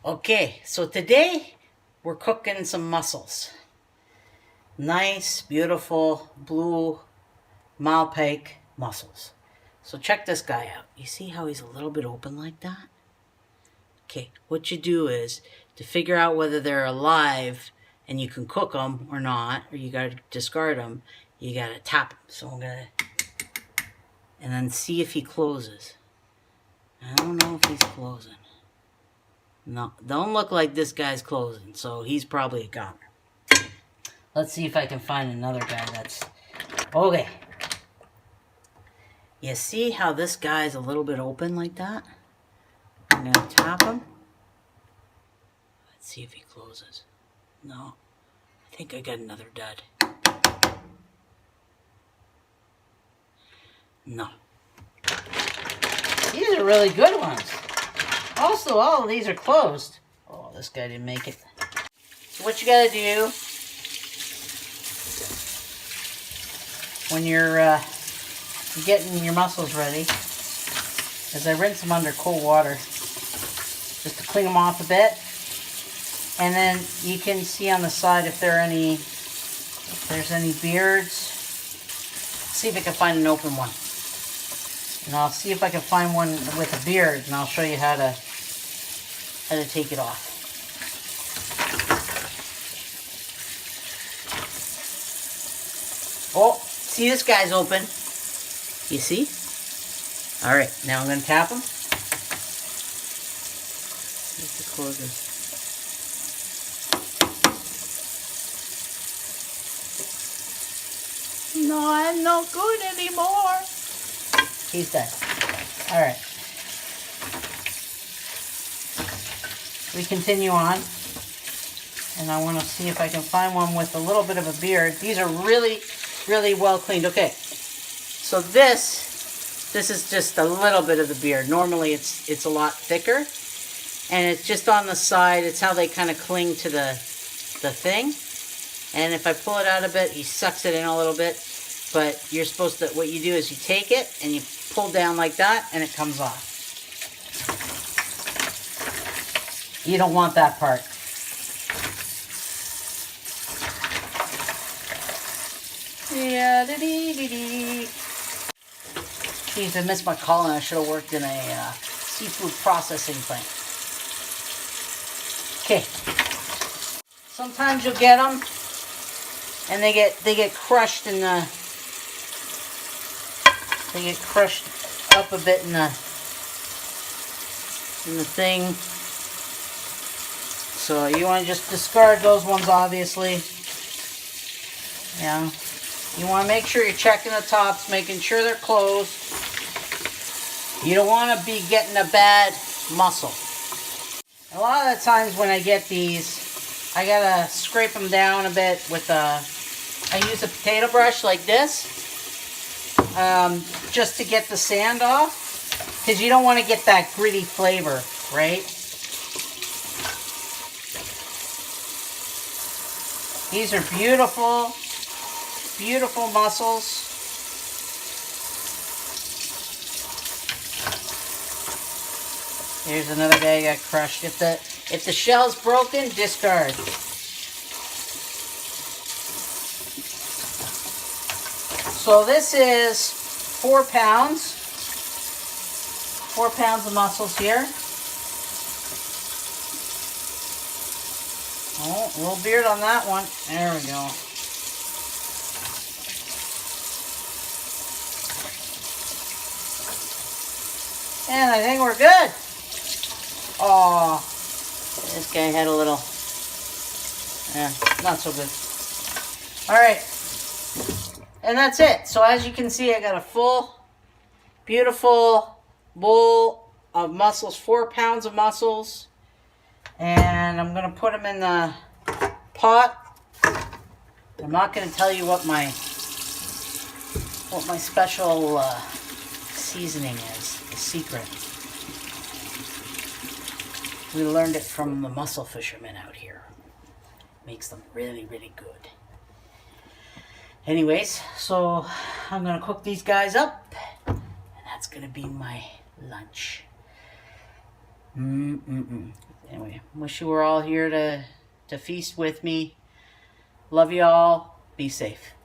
Okay, so today we're cooking some mussels. Nice, beautiful blue malpike mussels. So check this guy out. You see how he's a little bit open like that? Okay, what you do is to figure out whether they're alive and you can cook them or not, or you gotta discard them, you gotta tap them. So I'm gonna, and then see if he closes. I don't know if he's closing. No, don't look like this guy's closing, so he's probably a goner. Let's see if I can find another guy that's... Okay. You see how this guy's a little bit open like that? I'm going to tap him. Let's see if he closes. No. I think I got another dud. No. These are really good ones. Also, all of these are closed. Oh, this guy didn't make it. So what you gotta do when you're getting your mussels ready is I rinse them under cold water just to clean them off a bit. And then you can see on the side if there's any beards. See if I can find an open one. And I'll see if I can find one with a beard, and I'll show you how to take it off. Oh, see, this guy's open. You see? All right, now I'm going to tap him. See if it closes. No, I'm not good anymore. He's dead. All right. We continue on, and I want to see if I can find one with a little bit of a beard. These are really, really well cleaned. Okay, so this is just a little bit of the beard. Normally it's a lot thicker, and it's just on the side. It's how they kind of cling to the thing. And if I pull it out a bit, he sucks it in a little bit. But you're supposed to, what you do is you take it and you pull down like that, and it comes off. You don't want that part. Jeez, I missed my calling. I should have worked in a seafood processing plant. Okay. Sometimes you'll get them, and they get crushed in the. They get crushed up a bit in the thing. So you want to just discard those ones, obviously. Yeah. You want to make sure you're checking the tops, making sure they're closed. You don't want to be getting a bad mussel. A lot of the times when I get these, I gotta scrape them down a bit with I use a potato brush like this. Just to get the sand off, because you don't want to get that gritty flavor, right? These are beautiful, beautiful mussels. Here's another guy got crushed. If the shell's broken, discard. So this is 4 pounds. 4 pounds of mussels here. Oh, a little beard on that one. There we go. And I think we're good. Oh, this guy had a little, yeah, not so good. All right. And that's it. So as you can see, I got a full, beautiful bowl of mussels, 4 pounds of mussels. And I'm going to put them in the pot. I'm not going to tell you what my special seasoning is, the secret. We learned it from the mussel fishermen out here. Makes them really, really good. Anyways, so I'm going to cook these guys up, and that's going to be my lunch. Anyway, wish you were all here to feast with me. Love you all. Be safe.